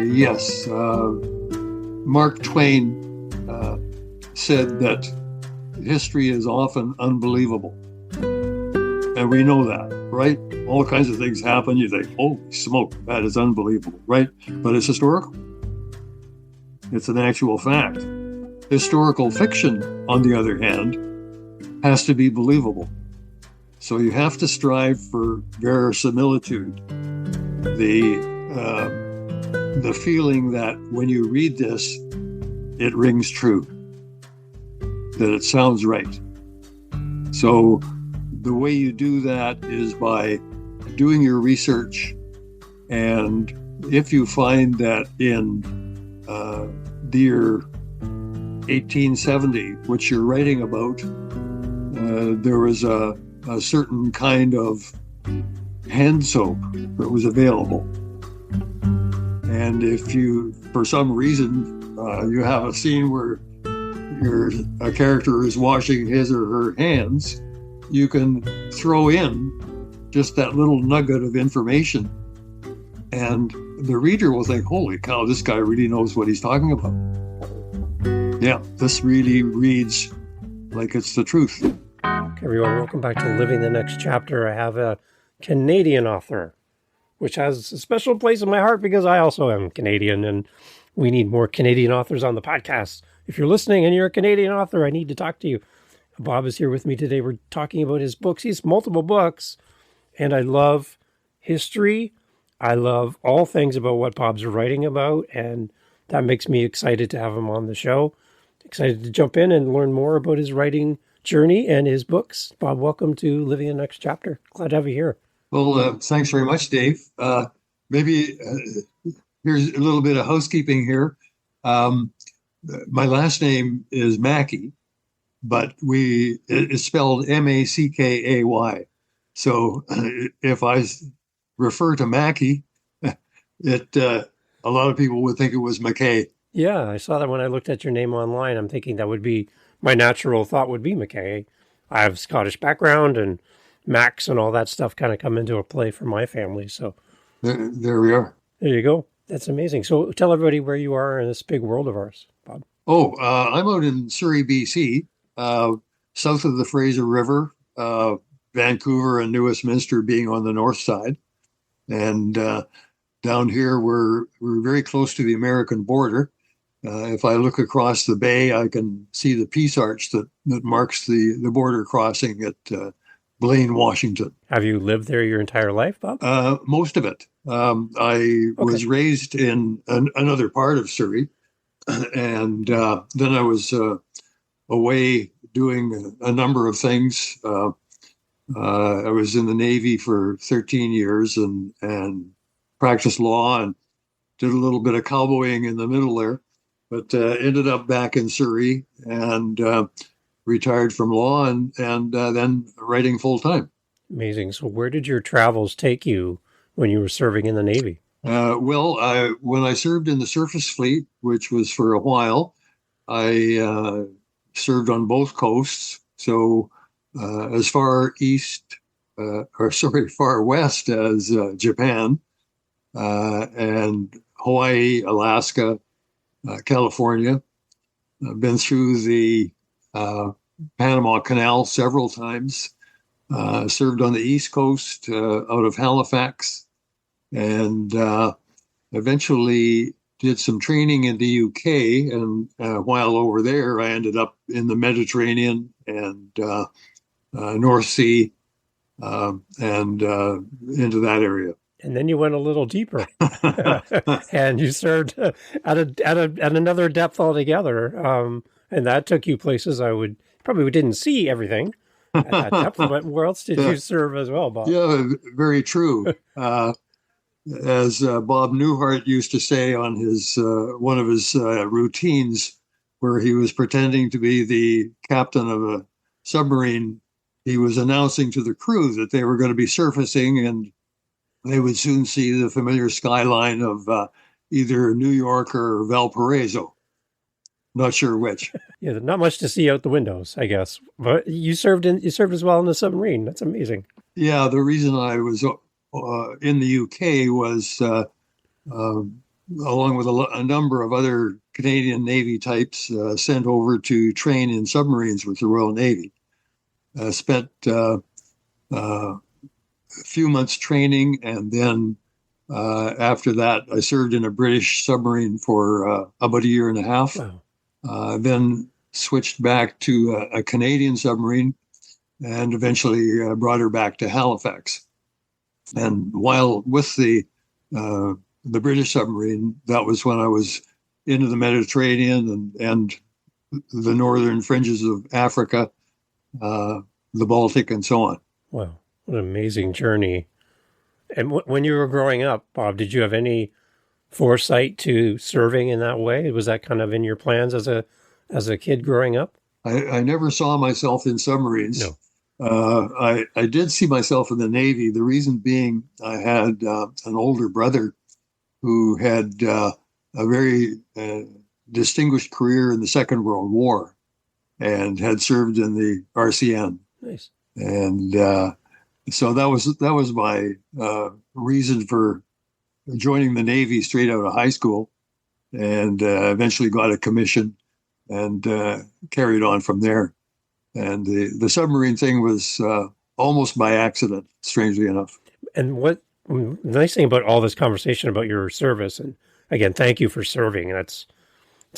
Yes. Mark Twain said that history is often unbelievable. And we know that, right? All kinds of things happen. You think, holy smoke, that is unbelievable, right? But it's historical. It's an actual fact. Historical fiction, on the other hand, has to be believable. So you have to strive for verisimilitude. The feeling that when you read this, it rings true, that it sounds right. So the way you do that is by doing your research. And if you find that in the year 1870, which you're writing about, there was a certain kind of hand soap that was available. And if you, for some reason, you have a scene where a character is washing his or her hands, you can throw in just that little nugget of information, and the reader will think, holy cow, this guy really knows what he's talking about. Yeah, this really reads like it's the truth. Okay, everyone, welcome back to Living the Next Chapter. I have a Canadian author, which has a special place in my heart because I also am Canadian, and we need more Canadian authors on the podcast. If you're listening and you're a Canadian author, I need to talk to you. Bob is here with me today. We're talking about his books. He has multiple books, and I love history. I love all things about what Bob's writing about, and that makes me excited to have him on the show. Excited to jump in and learn more about his writing journey and his books. Bob, welcome to Living the Next Chapter. Glad to have you here. Well, thanks very much, Dave. Maybe here's a little bit of housekeeping here. My last name is Mackay, but it's spelled Mackay. So if I refer to Mackay, a lot of people would think it was Mackay. Yeah, I saw that when I looked at your name online. I'm thinking that would be, my natural thought would be Mackay. I have Scottish background, and Max and all that stuff kind of come into a play for my family. So there we are. There you go. That's amazing. So tell everybody where you are in this big world of ours, Bob. I'm out in Surrey, BC, south of the Fraser River, Vancouver and New Westminster being on the north side. And down here, we're very close to the American border. If I look across the bay, I can see the Peace Arch that marks the border crossing at Blaine, Washington. Have you lived there your entire life, Bob? Most of it. I was raised in another part of Surrey, and then I was away doing a number of things. I was in the Navy for 13 years and practiced law and did a little bit of cowboying in the middle there, but ended up back in Surrey and retired from law and then writing full time. Amazing. So where did your travels take you when you were serving in the Navy? When I served in the surface fleet, which was for a while, I served on both coasts. So as far west as Japan and Hawaii, Alaska, California. I've been through the Panama Canal several times. Served on the East Coast out of Halifax, and eventually did some training in the UK. And while over there, I ended up in the Mediterranean and North Sea and into that area. And then you went a little deeper, and you served at another depth altogether. And that took you places I probably didn't see everything at that depth. But where else did you serve as well, Bob? Yeah, very true. As Bob Newhart used to say on his one of his routines, where he was pretending to be the captain of a submarine, he was announcing to the crew that they were going to be surfacing and they would soon see the familiar skyline of either New York or Valparaiso. Not sure which. Yeah, not much to see out the windows, I guess. But you served as well in the submarine. That's amazing. Yeah, the reason I was in the UK was along with a number of other Canadian Navy types, sent over to train in submarines with the Royal Navy. Spent a few months training, and then after that, I served in a British submarine for about a year and a half. Wow. Then switched back to a Canadian submarine, and eventually brought her back to Halifax. And while with the British submarine, that was when I was into the Mediterranean and the northern fringes of Africa, the Baltic, and so on. Wow. What an amazing journey. And when you were growing up, Bob, did you have any foresight to serving in that way? Was that kind of in your plans as a kid growing up? I never saw myself in submarines. No. I did see myself in the Navy. The reason being, I had an older brother who had a very distinguished career in the Second World War and had served in the RCN. Nice. And so that was my reason for joining the Navy straight out of high school, and eventually got a commission and carried on from there. And the submarine thing was almost by accident, strangely enough. And what the nice thing about all this conversation about your service, and again, thank you for serving. It's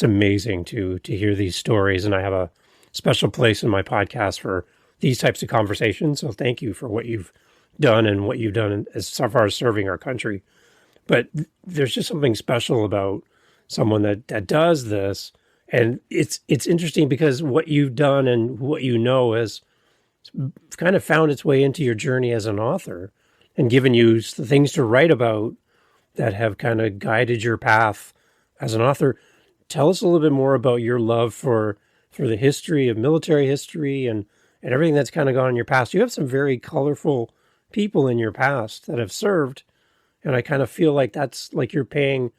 amazing to hear these stories, and I have a special place in my podcast for these types of conversations. So thank you for what you've done and what you've done as far as serving our country. But there's just something special about someone that does this. And it's interesting because what you've done and what you know has kind of found its way into your journey as an author and given you the things to write about that have kind of guided your path as an author. Tell us a little bit more about your love for the history of military history and everything that's kind of gone in your past. You have some very colorful people in your past that have served. And I kind of feel like that's like you're paying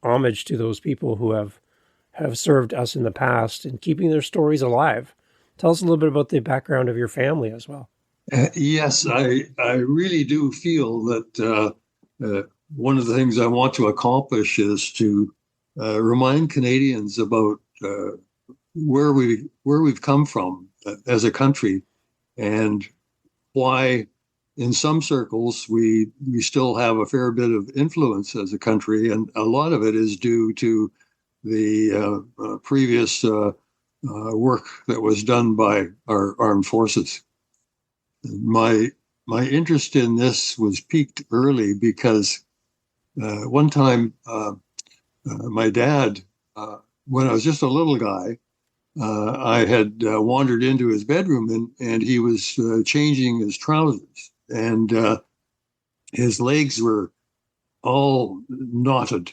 homage to those people who have served us in the past and keeping their stories alive. Tell us a little bit about the background of your family as well. Yes, I really do feel that one of the things I want to accomplish is to remind Canadians about where we've come from as a country, and why in some circles we still have a fair bit of influence as a country, and a lot of it is due to the previous work that was done by our armed forces. My interest in this was piqued early because one time my dad, when I was just a little guy, I had wandered into his bedroom, and he was changing his trousers, and his legs were all knotted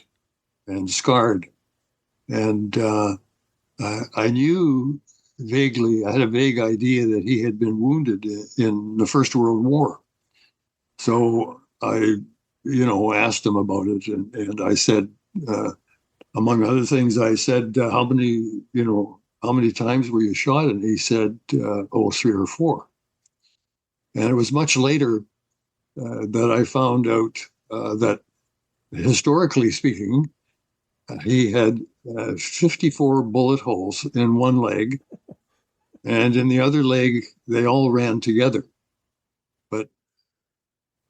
and scarred. And I knew vaguely, I had a vague idea that he had been wounded in the First World War. So I, asked him about it, and I said, among other things, I said, how many times were you shot? And he said, 3 or 4. And it was much later that I found out that, historically speaking, he had 54 bullet holes in one leg, and in the other leg, they all ran together. But,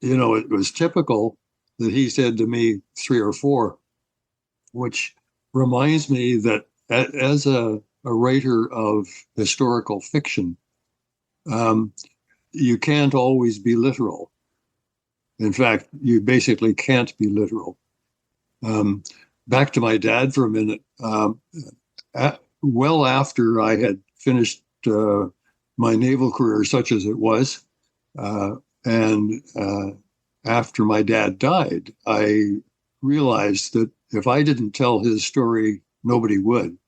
it was typical that he said to me 3 or 4, which reminds me that as a writer of historical fiction, you can't always be literal. In fact, you basically can't be literal. Back to my dad for a minute. Well after I had finished my naval career, such as it was, and after my dad died, I realized that if I didn't tell his story, nobody would.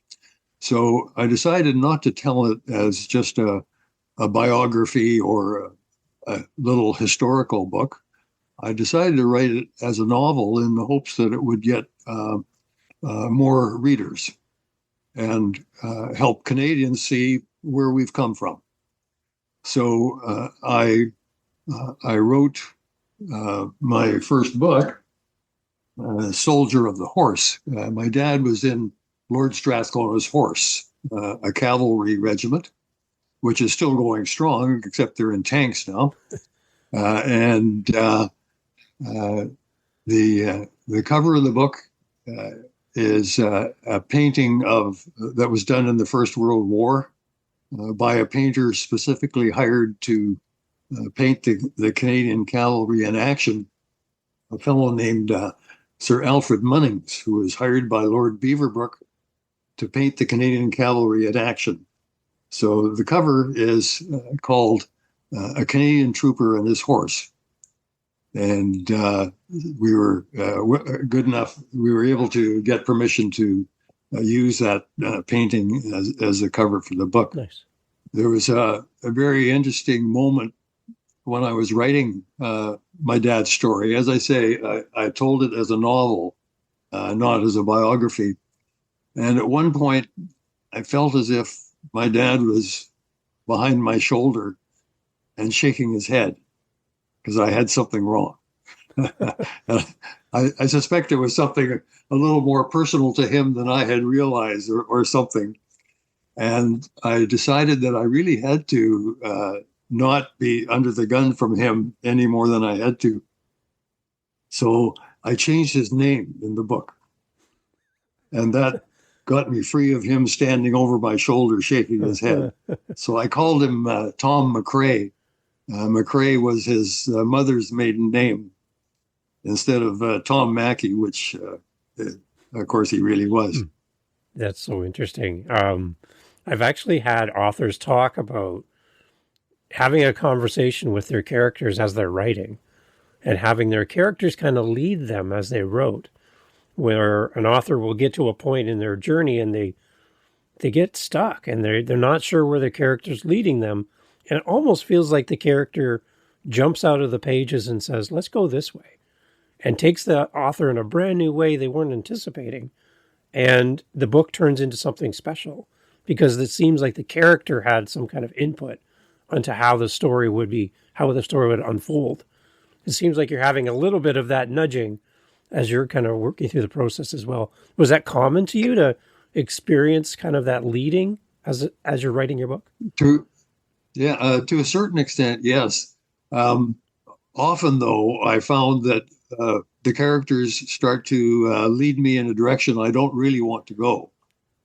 So I decided not to tell it as just a biography or a little historical book. I decided to write it as a novel in the hopes that it would get more readers and help Canadians see where we've come from. So I wrote my first book, soldier of the horse. My dad was in Lord Strathcona's horse, a cavalry regiment, which is still going strong, except they're in tanks now. And the cover of the book is a painting of that was done in the First World War by a painter specifically hired to paint the Canadian cavalry in action. A fellow named Sir Alfred Munnings, who was hired by Lord Beaverbrook to paint the Canadian cavalry in action. So the cover is called A Canadian Trooper and His Horse. And we were good enough, we were able to get permission to use that painting as a cover for the book. Nice. There was a very interesting moment when I was writing my dad's story. As I say, I told it as a novel, not as a biography. And at one point, I felt as if my dad was behind my shoulder and shaking his head because I had something wrong. I suspect it was something a little more personal to him than I had realized or something. And I decided that I really had to not be under the gun from him any more than I had to. So I changed his name in the book. And that got me free of him standing over my shoulder, shaking his head. So I called him Tom Mackay. Mackay was his mother's maiden name instead of Tom Mackay, which, of course, he really was. That's so interesting. I've actually had authors talk about having a conversation with their characters as they're writing and having their characters kind of lead them as they wrote, where an author will get to a point in their journey and they get stuck and they're not sure where the character's leading them. And it almost feels like the character jumps out of the pages and says, let's go this way, and takes the author in a brand new way they weren't anticipating. And the book turns into something special because it seems like the character had some kind of input onto how the story would unfold. It seems like you're having a little bit of that nudging as you're kind of working through the process as well. Was that common to you to experience kind of that leading as you're writing your book? To a certain extent, yes. Often, though, I found that the characters start to lead me in a direction I don't really want to go.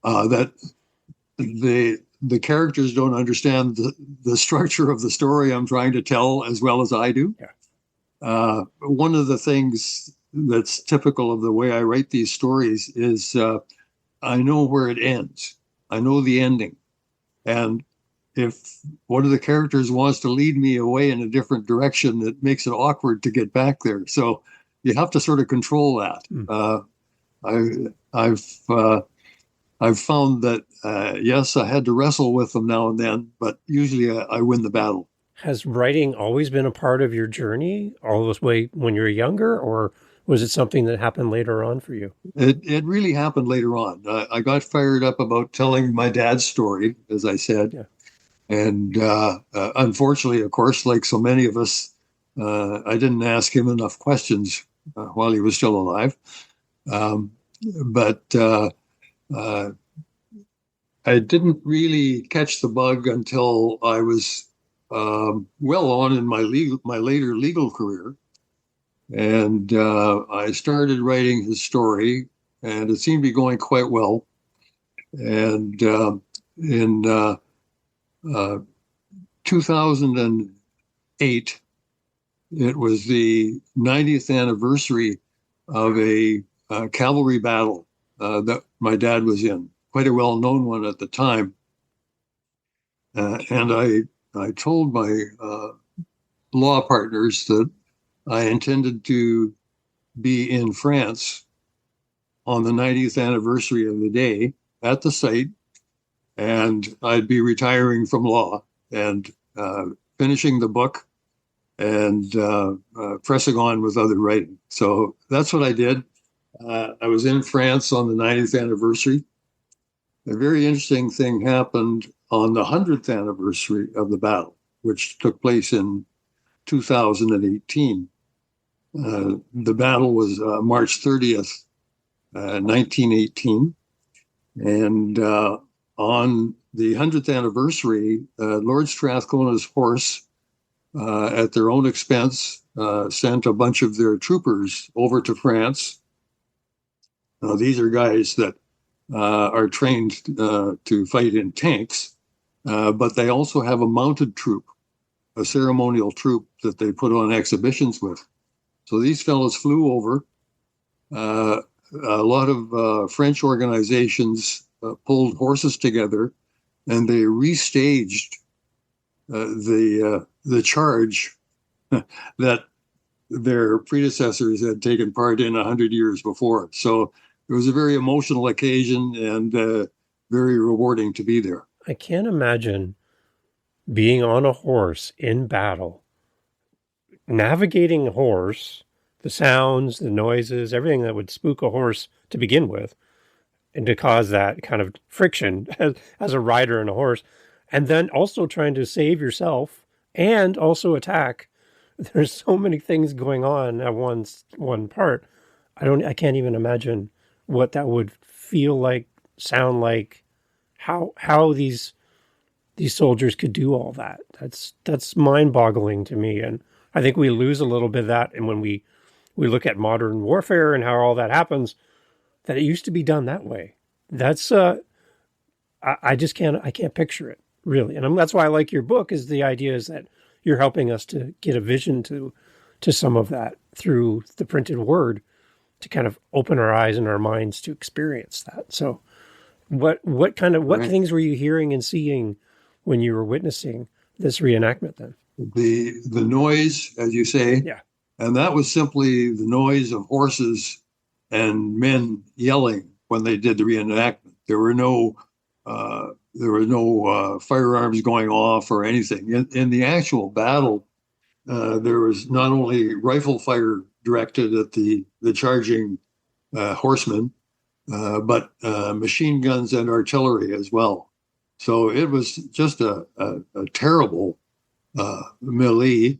That the characters don't understand the structure of the story I'm trying to tell as well as I do. Yeah. One of the things that's typical of the way I write these stories is I know where it ends. I know the ending. And if one of the characters wants to lead me away in a different direction, it makes it awkward to get back there. So you have to sort of control that. I've found that, yes, I had to wrestle with them now and then, but usually I win the battle. Has writing always been a part of your journey all this way when you were younger, or was it something that happened later on for you? It really happened later on. I got fired up about telling my dad's story, as I said. Yeah. And unfortunately, of course, like so many of us, I didn't ask him enough questions while he was still alive. But I didn't really catch the bug until I was well on in my later legal career. And I started writing his story, and it seemed to be going quite well. And in 2008, it was the 90th anniversary of a cavalry battle that my dad was in, quite a well-known one at the time. And I told my law partners that I intended to be in France on the 90th anniversary of the day at the site, and I'd be retiring from law and finishing the book and pressing on with other writing. So that's what I did. I was in France on the 90th anniversary. A very interesting thing happened on the 100th anniversary of the battle, which took place in 2018. The battle was March 30th, 1918. And on the 100th anniversary, Lord Strathcona's horse, at their own expense, sent a bunch of their troopers over to France. Now, these are guys that are trained to fight in tanks, but they also have a mounted troop, a ceremonial troop that they put on exhibitions with. So these fellows flew over. A lot of French organizations pulled horses together, and they restaged the charge that their predecessors had taken part in 100 years before. So it was a very emotional occasion and very rewarding to be there. I can't imagine being on a horse in battle, navigating a horse, the sounds, the noises, everything that would spook a horse to begin with, and to cause that kind of friction as a rider and a horse, and then also trying to save yourself and also attack. There's so many things going on at one part. I can't even imagine what that would feel like, sound like, how these soldiers could do all that. That's mind-boggling to me, and I think we lose a little bit of that. And when we look at modern warfare and how all that happens, that it used to be done that way. That's I can't picture it really, and that's why I like your book. Is the idea is that you're helping us to get a vision to some of that through the printed word, to kind of open our eyes and our minds to experience that. So what Right. things were you hearing and seeing when you were witnessing this reenactment then? The noise, as you say, Yeah. and that was simply the noise of horses and men yelling when they did the reenactment. There were no firearms going off or anything. In the actual battle, there was not only rifle fire directed at the charging horsemen, but machine guns and artillery as well. So it was just a terrible melee.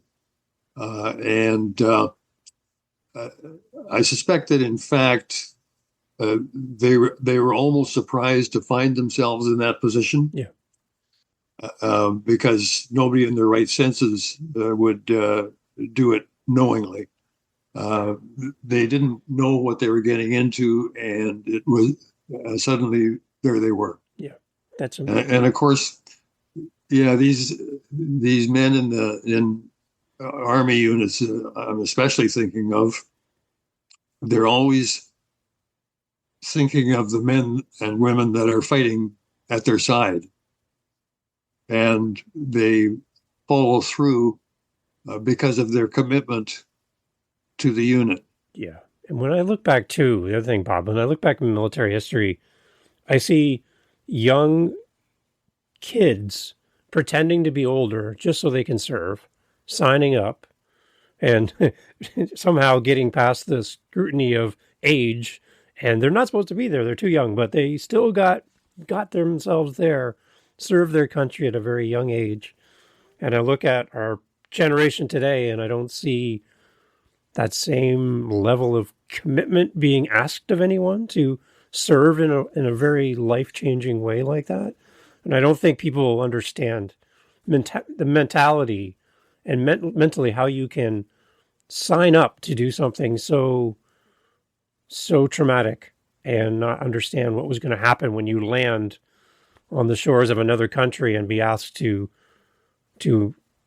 And I suspect that, in fact, they were almost surprised to find themselves in that position. Yeah. Because nobody in their right senses would do it knowingly. They didn't know what they were getting into, and it was suddenly there they were. Yeah, that's and of course, yeah, these men in army units, I'm especially thinking of. They're always thinking of the men and women that are fighting at their side, and they follow through because of their commitment to the unit. Yeah. And when I look back too, the other thing, Bob, when I look back in military history, I see young kids pretending to be older just so they can serve, signing up, and somehow getting past the scrutiny of age. And they're not supposed to be there. They're too young, but they still got themselves there, served their country at a very young age. And I look at our generation today, and I don't see that same level of commitment being asked of anyone to serve in a very life-changing way like that. And I don't think people understand the mentality and mentally how you can sign up to do something so traumatic and not understand what was going to happen when you land on the shores of another country and be asked to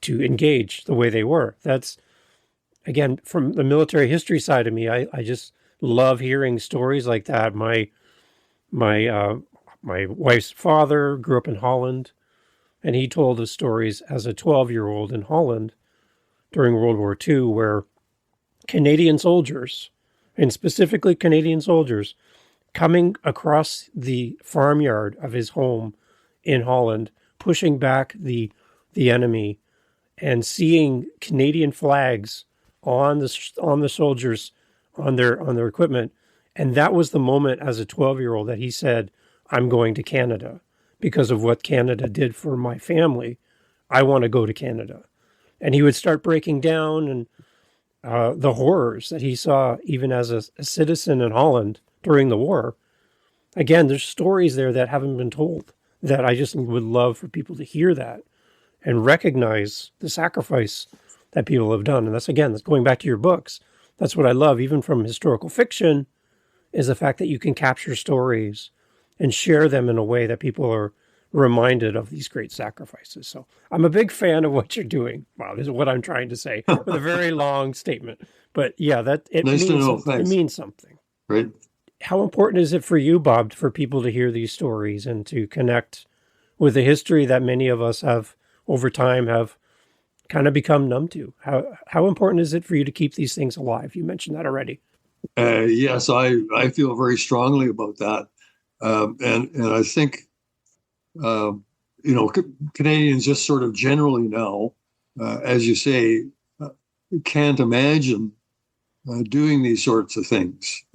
engage the way they were. That's, again, from the military history side of me, I just love hearing stories like that. My wife's father grew up in Holland, and he told us stories as a 12-year-old in Holland during World War II, where Canadian soldiers, and specifically Canadian soldiers, coming across the farmyard of his home in Holland, pushing back the enemy, and seeing Canadian flags on the soldiers, on their equipment. And that was the moment as a 12-year-old that he said, I'm going to Canada because of what Canada did for my family. I want to go to Canada. And he would start breaking down, the horrors that he saw even as a citizen in Holland during the war. Again, there's stories there that haven't been told that I just would love for people to hear that and recognize the sacrifice that people have done. And that's going back to your books. That's what I love, even from historical fiction, is the fact that you can capture stories and share them in a way that people are reminded of these great sacrifices. So I'm a big fan of what you're doing. Wow, this is what I'm trying to say with a very long statement. But yeah, that it Nice to means know. something. It Thanks. means something. Right. How important is it for you, Bob, for people to hear these stories and to connect with the history that many of us have over time have kind of become numb to? How important is it for you to keep these things alive? You mentioned that already. Yes, I feel very strongly about that, and I think Canadians just sort of generally now, as you say, uh, can't imagine doing these sorts of things.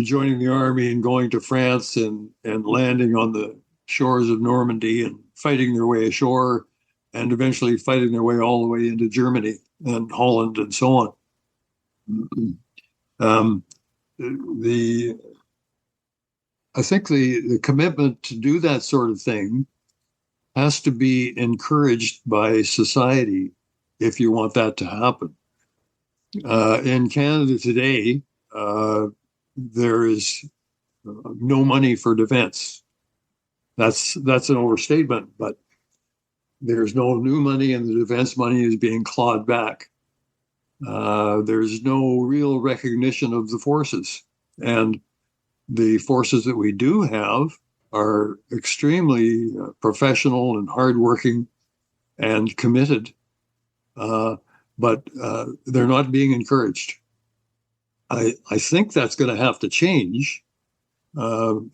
Joining the army and going to France and landing on the shores of Normandy and fighting their way ashore and eventually fighting their way all the way into Germany and Holland and so on. Um, the I think the commitment to do that sort of thing has to be encouraged by society if you want that to happen. In Canada today, there is no money for defense. That's an overstatement, but there's no new money, and the defense money is being clawed back. There's no real recognition of the forces, and the forces that we do have are extremely professional and hardworking and committed, but they're not being encouraged. I think that's going to have to change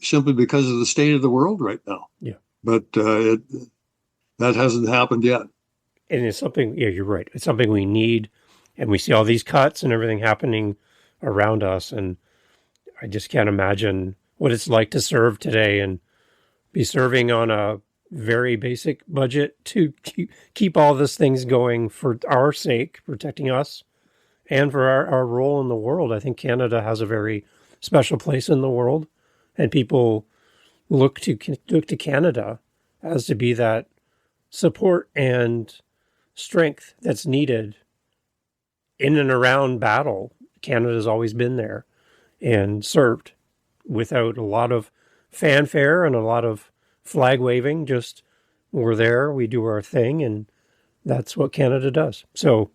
simply because of the state of the world right now. Yeah. But that hasn't happened yet. And it's something, yeah, you're right. It's something we need. And we see all these cuts and everything happening around us. And I just can't imagine what it's like to serve today and be serving on a very basic budget to keep all these things going for our sake, protecting us, and for our role in the world. I think Canada has a very special place in the world, and people look to Canada as to be that support and strength that's needed in and around battle. Canada's always been there and served without a lot of fanfare and a lot of flag waving. Just we're there, we do our thing, and that's what Canada does. So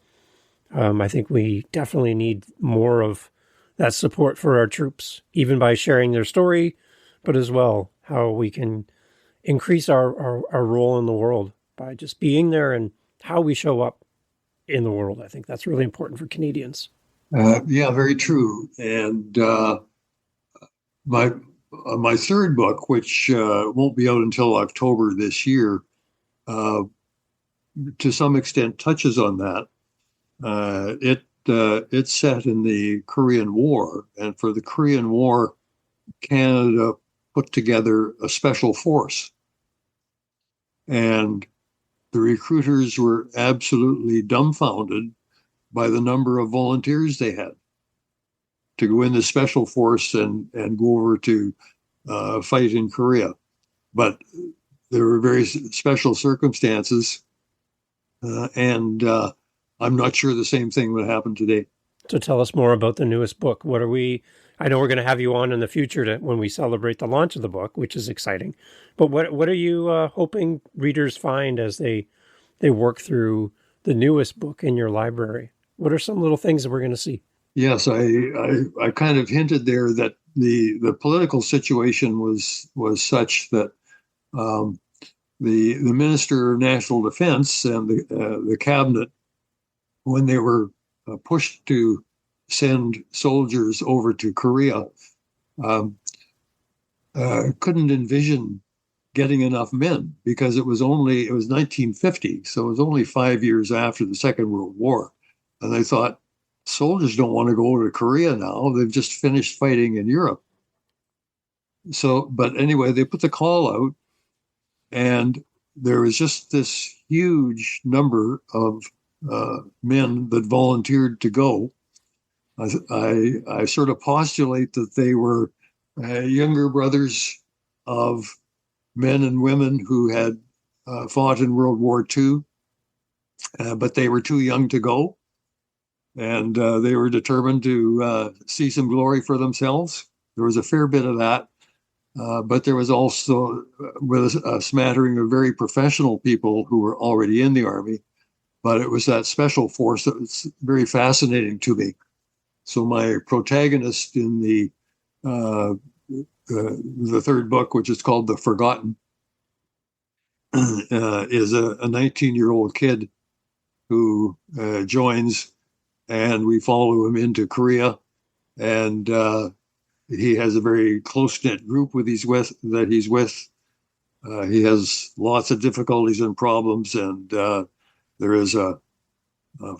I think we definitely need more of that support for our troops, even by sharing their story, but as well how we can increase our role in the world by just being there and how we show up in the world. I think that's really important for Canadians. Yeah, very true. And my third book, which won't be out until October this year, to some extent touches on that. It's set in the Korean War, and for the Korean War, Canada put together a special force, and the recruiters were absolutely dumbfounded by the number of volunteers they had to go in the special force and go over to fight in Korea. But there were very special circumstances, and I'm not sure the same thing would happen today. So tell us more about the newest book. What are we? I know we're going to have you on in the future when we celebrate the launch of the book, which is exciting. But what are you hoping readers find as they work through the newest book in your library? What are some little things that we're going to see? Yes, I kind of hinted there that the political situation was such that the Minister of National Defense and the cabinet, when they were pushed to send soldiers over to Korea, couldn't envision getting enough men because it was 1950, so it was only 5 years after the Second World War, and they thought soldiers don't want to go to Korea now; they've just finished fighting in Europe. So, but anyway, they put the call out, and there was just this huge number of men that volunteered to go. I sort of postulate that they were younger brothers of men and women who had fought in World War II, but they were too young to go. And they were determined to see some glory for themselves. There was a fair bit of that. But there was also with a smattering of very professional people who were already in the Army. But it was that special force that was very fascinating to me. So my protagonist in the third book, which is called The Forgotten, is a 19-year-old kid who joins, and we follow him into Korea, and he has a very close-knit group that he's with. He has lots of difficulties and problems, and there is a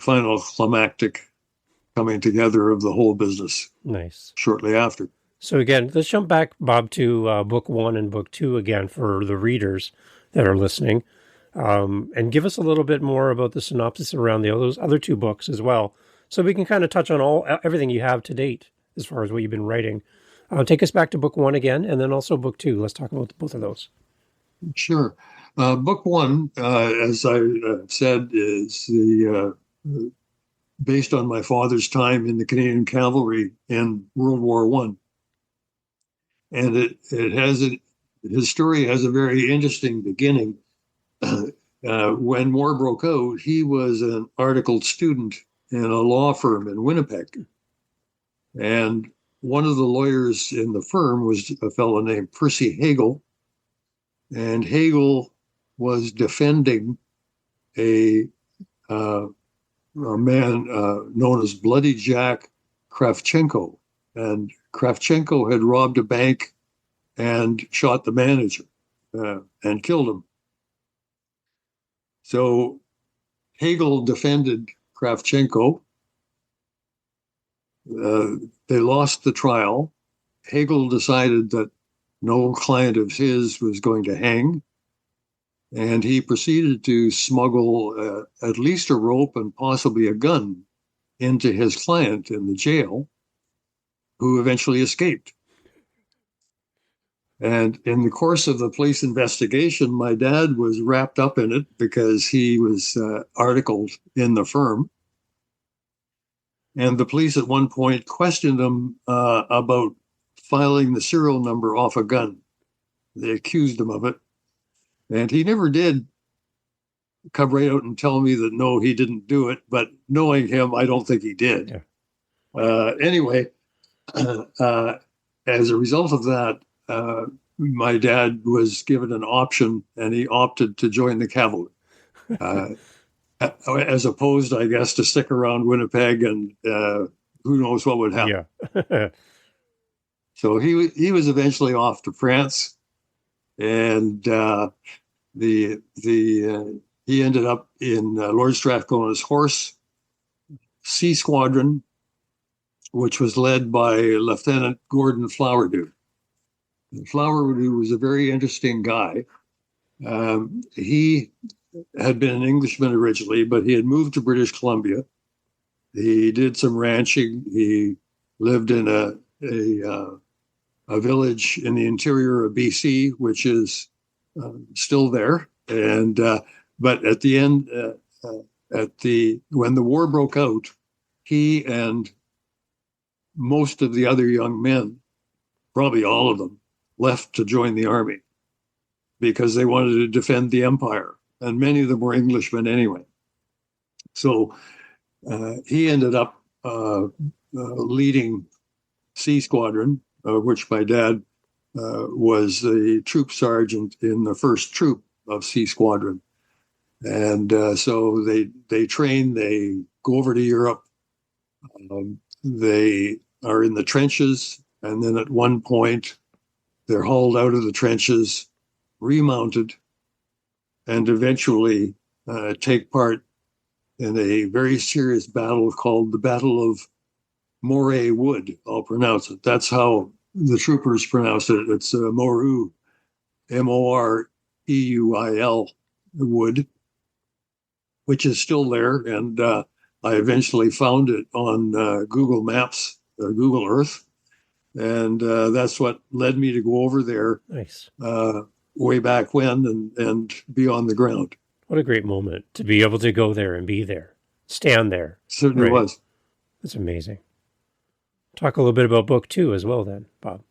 final climactic coming together of the whole business. Nice. Shortly after. So again, let's jump back, Bob, to book 1 and book 2 again for the readers that are listening, and give us a little bit more about the synopsis around those other 2 books as well, so we can kind of touch on everything you have to date as far as what you've been writing. Take us back to book 1 again, and then also book 2. Let's talk about both of those. Sure. Book 1, as I said, is based on my father's time in the Canadian Cavalry in World War I. And his story has a very interesting beginning. When war broke out, he was an articled student in a law firm in Winnipeg. And one of the lawyers in the firm was a fellow named Percy Hagel. And Hagel was defending a man known as Bloody Jack Kravchenko. And Kravchenko had robbed a bank and shot the manager and killed him. So Hagel defended Kravchenko. They lost the trial. Hagel decided that no client of his was going to hang. And he proceeded to smuggle at least a rope and possibly a gun into his client in the jail, who eventually escaped. And in the course of the police investigation, my dad was wrapped up in it because he was articled in the firm. And the police at one point questioned him about filing the serial number off a gun. They accused him of it. And he never did come right out and tell me that, no, he didn't do it. But knowing him, I don't think he did. Yeah. Anyway, as a result of that, my dad was given an option, and he opted to join the cavalry, as opposed, I guess, to stick around Winnipeg, and who knows what would happen. Yeah. So he was eventually off to France, and he ended up in Lord Strathcona's Horse Sea Squadron, which was led by Lieutenant Gordon Flowerdew. Flowerdew was a very interesting guy. He had been an Englishman originally, but he had moved to British Columbia. He did some ranching. He lived in a village in the interior of BC, which is still there. And but at the end, when the war broke out, he and most of the other young men, probably all of them, left to join the army because they wanted to defend the empire. And many of them were Englishmen anyway. So he ended up leading Sea Squadron, which my dad was the troop sergeant in the first troop of Sea Squadron. And so they train, they go over to Europe. They are in the trenches. And then at one point, they're hauled out of the trenches, remounted, and eventually take part in a very serious battle called the Battle of Moray Wood. I'll pronounce it. That's how the troopers pronounce it. It's Moru, Moreuil Wood. which is still there. And I eventually found it on Google Maps, Google Earth. And that's what led me to go over there Nice. way back when and be on the ground. What a great moment to be able to go there and be there, stand there. Certainly Right. was. That's amazing. Talk a little bit about book 2 as well, then, Bob.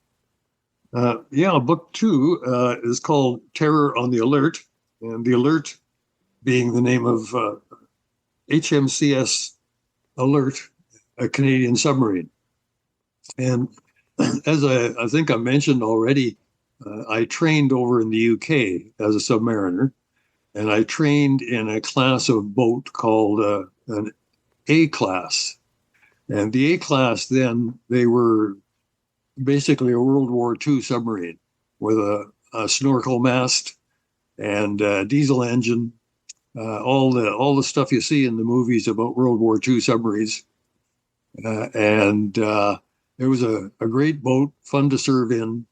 Yeah, book 2 is called Terror on the Alert, and the Alert being the name of HMCS Alert, a Canadian submarine. And as I think I mentioned already, I trained over in the UK as a submariner, and I trained in a class of boat called an A class. And the A class then, they were basically a World War II submarine with a snorkel mast and a diesel engine, all the stuff you see in the movies about World War II submarines. And it was a great boat, fun to serve in.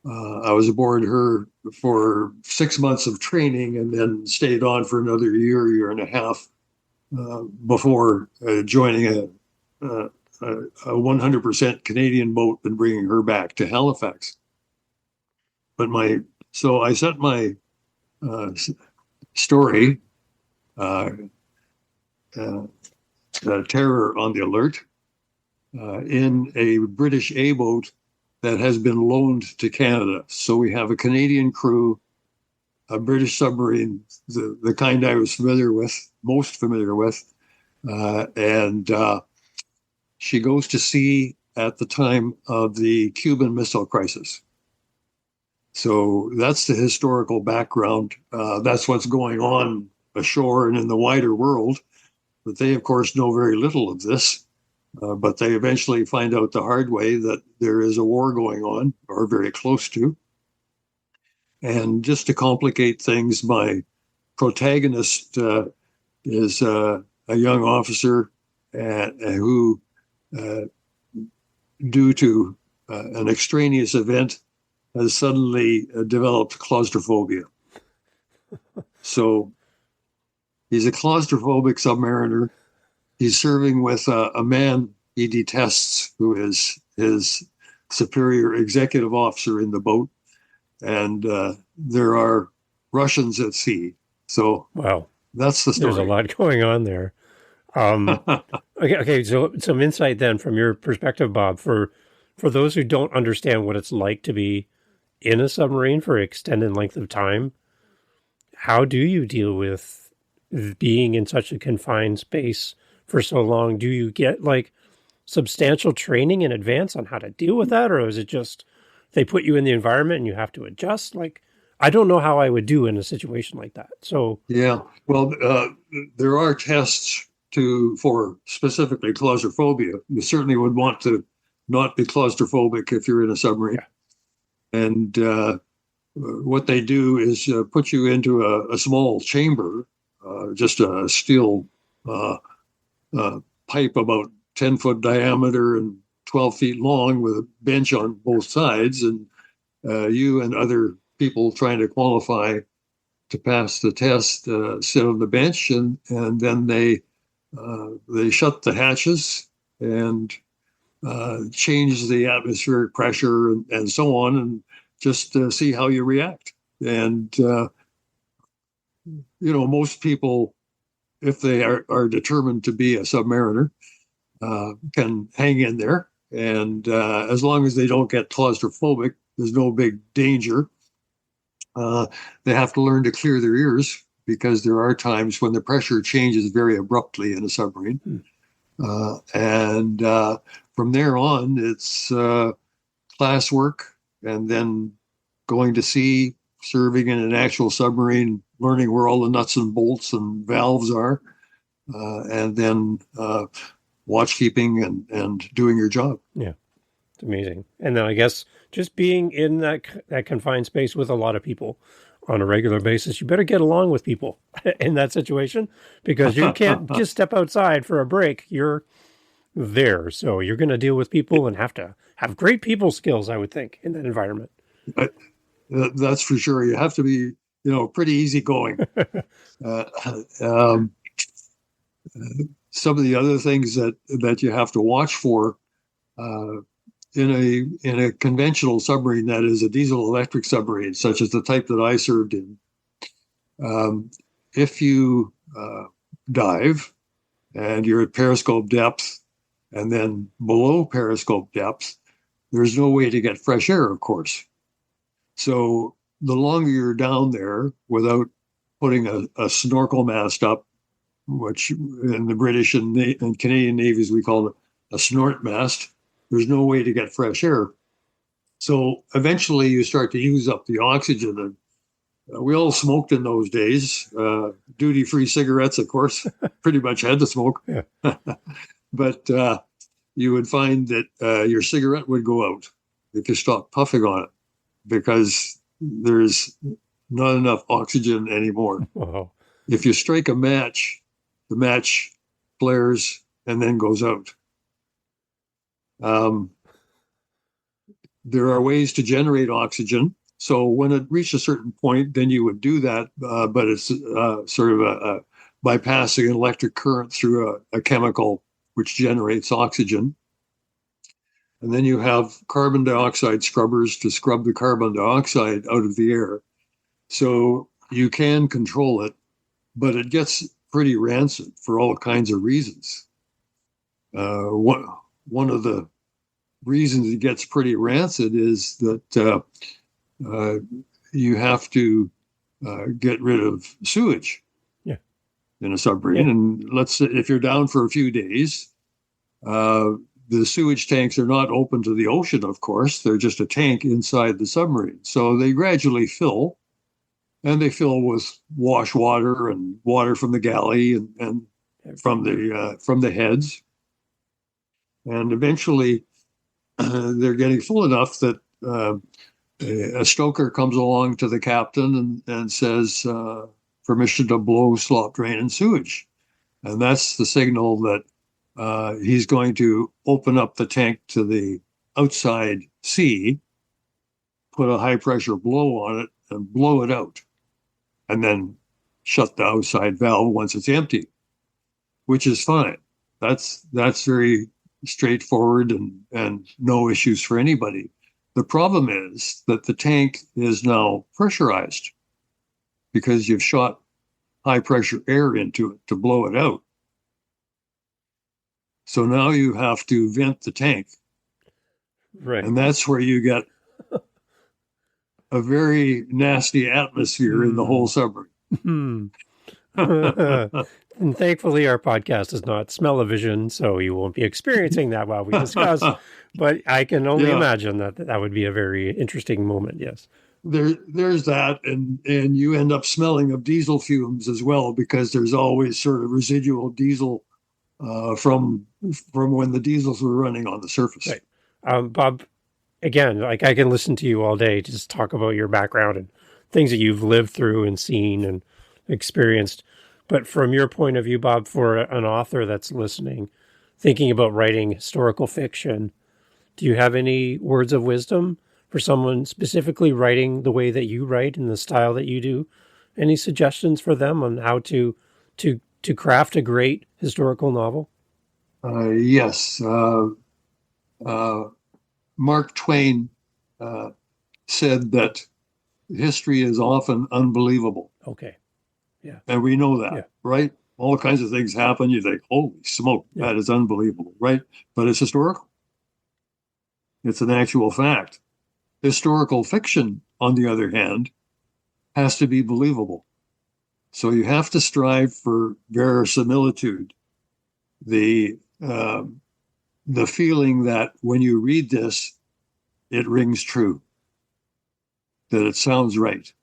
I was aboard her for 6 months of training and then stayed on for another year and a half before joining a 100% Canadian boat and bringing her back to Halifax. But so I set my story, Terror on the Alert, in a British A boat that has been loaned to Canada. So we have a Canadian crew, a British submarine, the kind I was most familiar with, and she goes to sea at the time of the Cuban Missile Crisis. So that's the historical background. That's what's going on ashore and in the wider world. But they, of course, know very little of this. But they eventually find out the hard way that there is a war going on, or very close to. And just to complicate things, my protagonist is a young officer who, due to an extraneous event, has suddenly developed claustrophobia. So he's a claustrophobic submariner. He's serving with a man he detests, who is his superior executive officer in the boat. And there are Russians at sea. So wow, that's the story. There's a lot going on there. Okay. So some insight then from your perspective, Bob, for those who don't understand what it's like to be in a submarine for an extended length of time. How do you deal with being in such a confined space for so long? Do you get like substantial training in advance on how to deal with that? Or is it just they put you in the environment and you have to adjust? Like, I don't know how I would do in a situation like that. So, yeah, well, there are tests for specifically claustrophobia. You certainly would want to not be claustrophobic if you're in a submarine. Yeah. And what they do is put you into a small chamber, just a steel pipe about 10-foot diameter and 12 feet long with a bench on both sides. And you and other people trying to qualify to pass the test sit on the bench, and then they shut the hatches and change the atmospheric pressure and so on, and just see how you react. And most people, if they are determined to be a submariner, can hang in there. And as long as they don't get claustrophobic, there's no big danger. They have to learn to clear their ears, because there are times when the pressure changes very abruptly in a submarine. And from there on, it's class work, and then going to sea, serving in an actual submarine, learning where all the nuts and bolts and valves are, and then watchkeeping and doing your job. Yeah, it's amazing. And then I guess just being in that confined space with a lot of people on a regular basis, you better get along with people in that situation, because you can't just step outside for a break. You're there. So you're going to deal with people and have to have great people skills, I would think, in that environment. That's for sure. You have to be, pretty easygoing. some of the other things that you have to watch for uh, in a conventional submarine, that is a diesel electric submarine, such as the type that I served in. If you dive and you're at periscope depth and then below periscope depth, there's no way to get fresh air, of course. So the longer you're down there without putting a snorkel mast up, which in the British and Canadian navies we call it a snort mast, there's no way to get fresh air. So eventually you start to use up the oxygen. And we all smoked in those days, duty-free cigarettes, of course, pretty much had to smoke. Yeah. But you would find that your cigarette would go out if you stopped puffing on it because there's not enough oxygen anymore. Wow. If you strike a match, the match flares and then goes out. There are ways to generate oxygen. So when it reached a certain point, then you would do that, but it's sort of a bypassing an electric current through a chemical which generates oxygen. And then you have carbon dioxide scrubbers to scrub the carbon dioxide out of the air. So you can control it, but it gets pretty rancid for all kinds of reasons. One of the reasons it gets pretty rancid is that you have to get rid of sewage in a submarine. Yeah. And let's say if you're down for a few days, the sewage tanks are not open to the ocean, of course. They're just a tank inside the submarine. So they gradually fill, and they fill with wash water and water from the galley and from the heads. And eventually they're getting full enough that a stoker comes along to the captain and says, permission to blow, slop, drain, and sewage. And that's the signal that he's going to open up the tank to the outside sea, put a high pressure blow on it and blow it out, and then shut the outside valve once it's empty, which is fine. That's very straightforward and no issues for anybody. The problem is that the tank is now pressurized because you've shot high pressure air into it to blow it out. So now you have to vent the tank. Right. And that's where you get a very nasty atmosphere in the whole submarine. And thankfully, our podcast is not smell-o-vision, so you won't be experiencing that while we discuss. But I can only imagine that would be a very interesting moment, yes. There's that, and you end up smelling of diesel fumes as well, because there's always sort of residual diesel from when the diesels were running on the surface. Right. Bob, again, like I can listen to you all day to just talk about your background and things that you've lived through and seen and experienced. But from your point of view, Bob, for an author that's listening, thinking about writing historical fiction, do you have any words of wisdom for someone specifically writing the way that you write and the style that you do? Any suggestions for them on how to craft a great historical novel? Yes. Mark Twain said that history is often unbelievable. Okay. Yeah. And we know that, right? All kinds of things happen. You think, holy smoke, that is unbelievable, right? But it's historical. It's an actual fact. Historical fiction, on the other hand, has to be believable. So you have to strive for verisimilitude. The feeling that when you read this, it rings true, that it sounds right.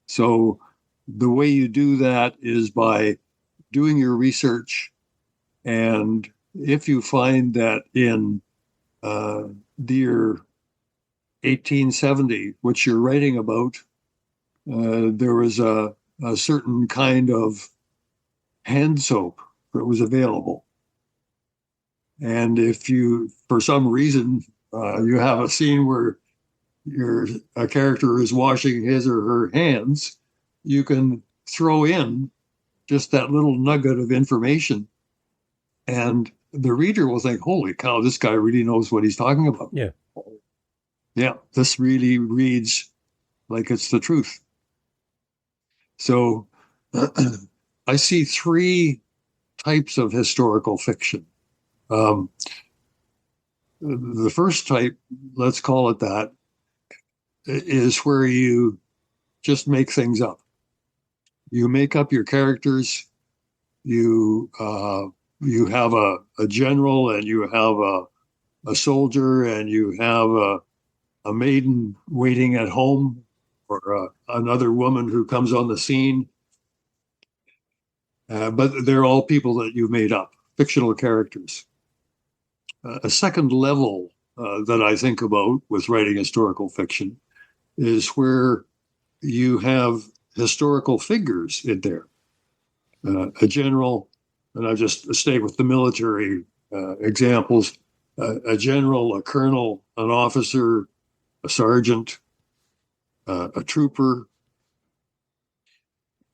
So the way you do that is by doing your research. And if you find that in the year 1870, which you're writing about, there was a certain kind of hand soap that was available. And if you, for some reason, you have a scene where a character is washing his or her hands, you can throw in just that little nugget of information, and the reader will think, holy cow, this guy really knows what he's talking about. Yeah. Yeah, this really reads like it's the truth. So I see three types of historical fiction. The first type, let's call it that, is where you just make things up. You make up your characters. You have a general, and you have a soldier, and you have a maiden waiting at home, or another woman who comes on the scene. But they're all people that you made up, fictional characters. A second level that I think about with writing historical fiction is where you have historical figures in there. A general, and I just stay with the military examples, a general, a colonel, an officer, a sergeant, a trooper.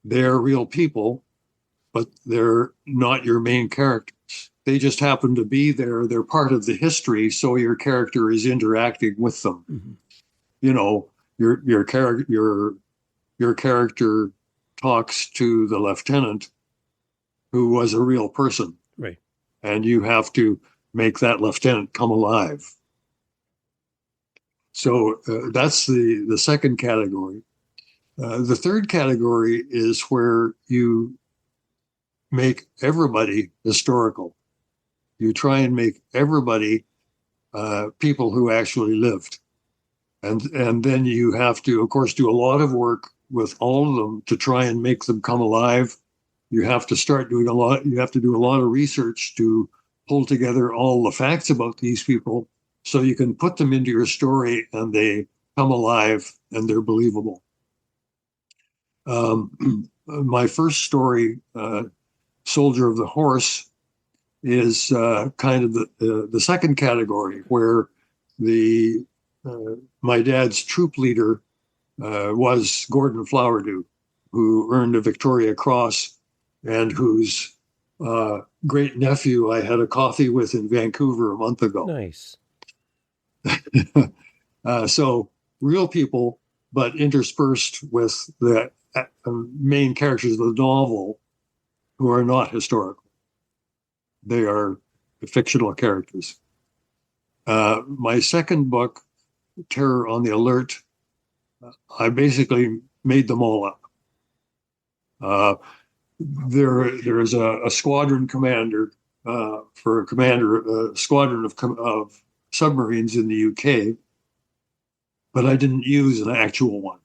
They're real people, but they're not your main characters. They just happen to be there. They're part of the history, so your character is interacting with them. Mm-hmm. You know, your character talks to the lieutenant, who was a real person, right? And you have to make that lieutenant come alive. So that's the second category. The third category is where you make everybody historical. You try and make everybody people who actually lived. And then you have to, of course, do a lot of work with all of them to try and make them come alive. You have to start doing you have to do a lot of research to pull together all the facts about these people so you can put them into your story and they come alive and they're believable. My first story, Soldier of the Horse, is kind of the second category, where my dad's troop leader was Gordon Flowerdew, who earned a Victoria Cross, and whose great nephew I had a coffee with in Vancouver a month ago. Nice. So real people, but interspersed with the main characters of the novel who are not historical. They are fictional characters. My second book, Terror on the Alert, I basically made them all up. There is a squadron commander for a squadron of submarines in the UK, but I didn't use an actual one.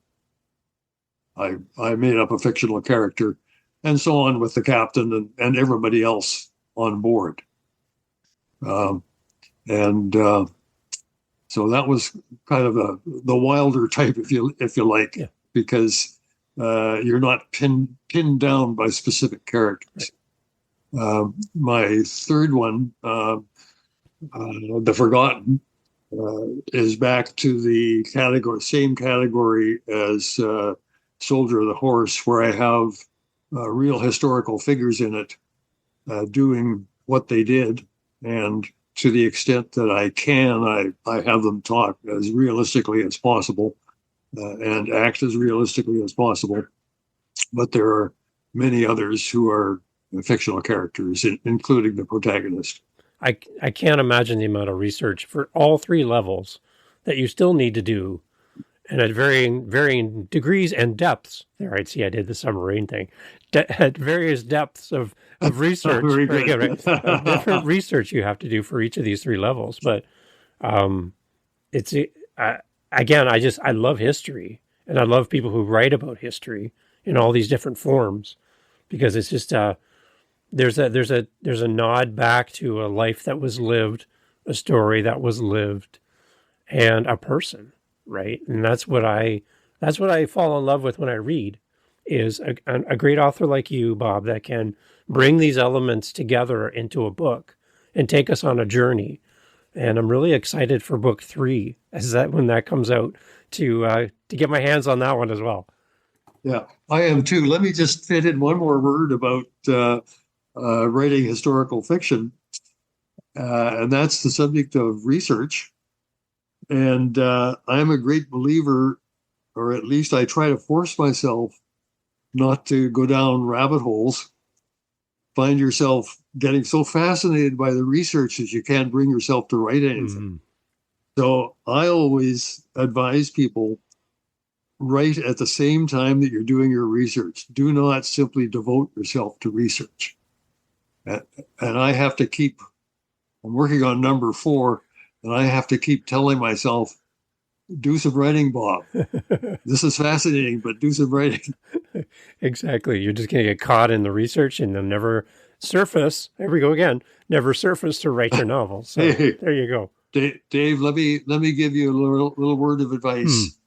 I made up a fictional character, and so on with the captain and everybody else on board. So that was kind of the wilder type, if you like, yeah. Because you're not pinned down by specific characters. Right. My third one, The Forgotten, is back to the same category as Soldier of the Horse, where I have real historical figures in it doing what they did, and to the extent that I can, I have them talk as realistically as possible and act as realistically as possible. But there are many others who are fictional characters, including the protagonist. I can't imagine the amount of research for all three levels that you still need to do, and at varying degrees and depths. There, I see I did the submarine thing. At various depths of research. Very good, right? Different research you have to do for each of these three levels. But it's again, I love history, and I love people who write about history in all these different forms, because it's just there's a nod back to a life that was lived, a story that was lived, and a person, right? And that's what I fall in love with when I read, is a great author like you, Bob, that can bring these elements together into a book and take us on a journey. And I'm really excited for book 3, when that comes out, to get my hands on that one as well. Yeah, I am too. Let me just fit in one more word about writing historical fiction, and that's the subject of research. And I'm a great believer, or at least I try to force myself not to go down rabbit holes, find yourself getting so fascinated by the research that you can't bring yourself to write anything. Mm-hmm. So I always advise people write at the same time that you're doing your research. Do not simply devote yourself to research. And I have to keep, I'm working on number 4, and I have to keep telling myself, do some writing, Bob. This is fascinating, but do some writing. Exactly. You're just going to get caught in the research and then never surface. There we go again. Never surface to write your novel. So Hey, there you go. Dave, let me give you a little word of advice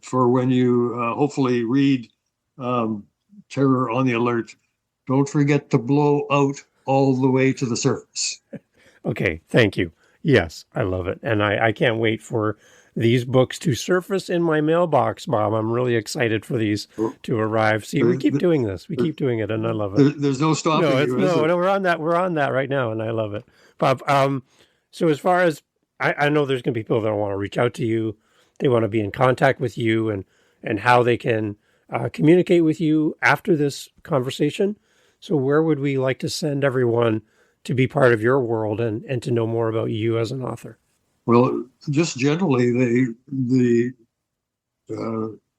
for when you hopefully read Terror on the Alert. Don't forget to blow out all the way to the surface. Okay, thank you. Yes, I love it. And I can't wait for these books to surface in my mailbox, Bob. I'm really excited for these to arrive. See, we keep doing this. We keep doing it, and I love it. There's no stopping you, is there? No, we're on that. We're on that right now, and I love it. Bob, so as far as, I know there's going to be people that want to reach out to you. They want to be in contact with you and how they can communicate with you after this conversation. So where would we like to send everyone to be part of your world and to know more about you as an author? Well, just generally, the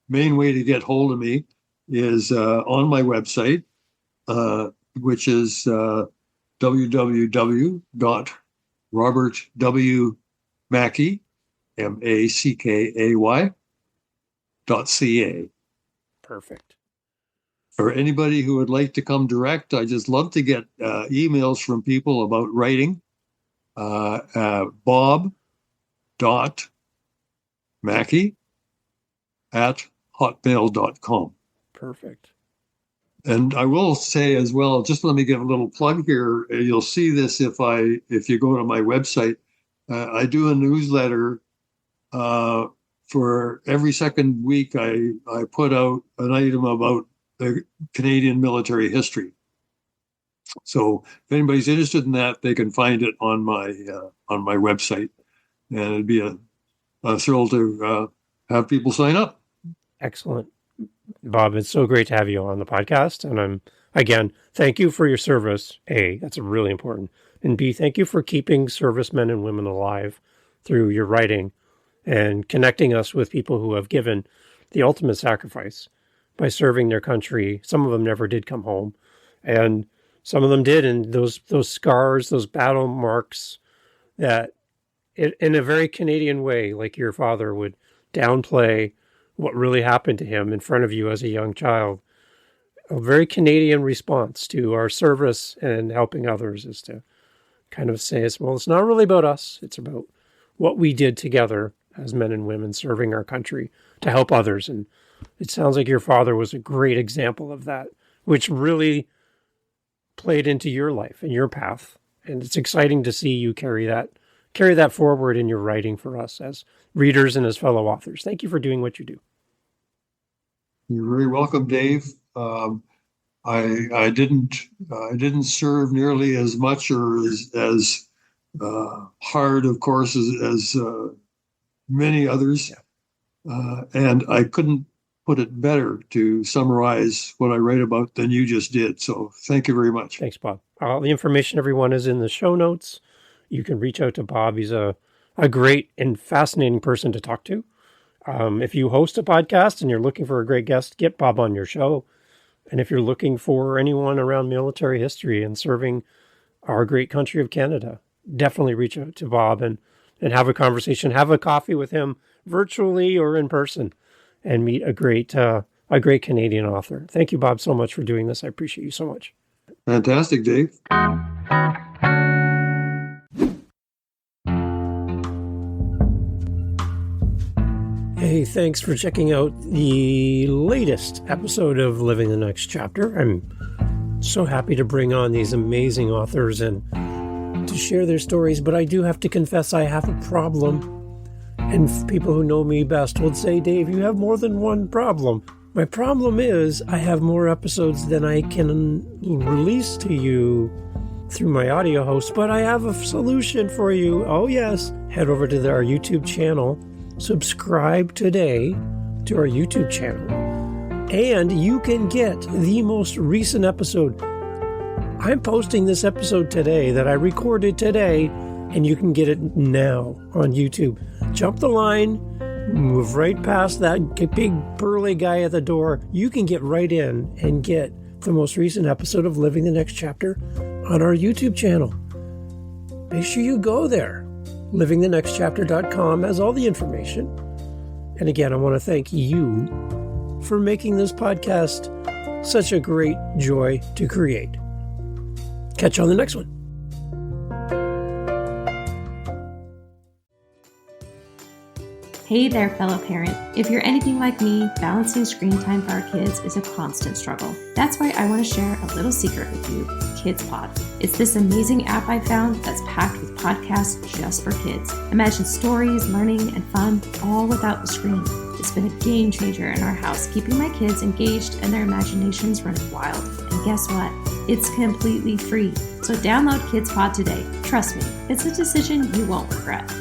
main way to get hold of me is on my website, which is www.robertwmackay, MACKAY.ca. Perfect. For anybody who would like to come direct, I just love to get emails from people about writing. bob.mackay@hotmail.com. Perfect. And I will say as well, just let me give a little plug here. You'll see this if you go to my website. I do a newsletter for every second week. I put out an item about the Canadian military history. So if anybody's interested in that, they can find it on my website, and it'd be a thrill to have people sign up. Excellent. Bob, it's so great to have you on the podcast. And again, thank you for your service. A, that's really important. And B, thank you for keeping servicemen and women alive through your writing and connecting us with people who have given the ultimate sacrifice by serving their country. Some of them never did come home, and some of them did. And those scars, those battle marks that in a very Canadian way, like your father would downplay what really happened to him in front of you as a young child. A very Canadian response to our service and helping others is to kind of say, well, it's not really about us. It's about what we did together as men and women serving our country to help others. And it sounds like your father was a great example of that, which really played into your life and your path. And it's exciting to see you carry that forward in your writing for us as readers and as fellow authors. Thank you for doing what you do. You're very welcome, Dave. I didn't serve nearly as much or as hard, of course, as many others, and I couldn't put it better to summarize what I write about than you just did. So thank you very much. Thanks, Bob. All the information, everyone, is in the show notes. You can reach out to Bob. He's a great and fascinating person to talk to. If you host a podcast and you're looking for a great guest, get Bob on your show. And if you're looking for anyone around military history and serving our great country of Canada, definitely reach out to Bob and have a conversation, have a coffee with him virtually or in person, and meet a great Canadian author. Thank you, Bob, so much for doing this. I appreciate you so much. Fantastic, Dave. Hey, thanks for checking out the latest episode of Living the Next Chapter. I'm so happy to bring on these amazing authors and to share their stories, but I do have to confess I have a problem. And people who know me best would say, Dave, you have more than one problem. My problem is I have more episodes than I can release to you through my audio host, but I have a solution for you. Oh yes, head over to our YouTube channel, subscribe today to our YouTube channel, and you can get the most recent episode. I'm posting this episode today that I recorded today, and you can get it now on YouTube. Jump the line, move right past that big burly guy at the door. You can get right in and get the most recent episode of Living the Next Chapter on our YouTube channel. Make sure you go there. livingthenextchapter.com has all the information. And again, I want to thank you for making this podcast such a great joy to create. Catch you on the next one. Hey there, fellow parent. If you're anything like me, balancing screen time for our kids is a constant struggle. That's why I want to share a little secret with you, KidsPod. It's this amazing app I found that's packed with podcasts just for kids. Imagine stories, learning, and fun, all without the screen. It's been a game changer in our house, keeping my kids engaged and their imaginations running wild. And guess what? It's completely free. So download KidsPod today. Trust me, it's a decision you won't regret.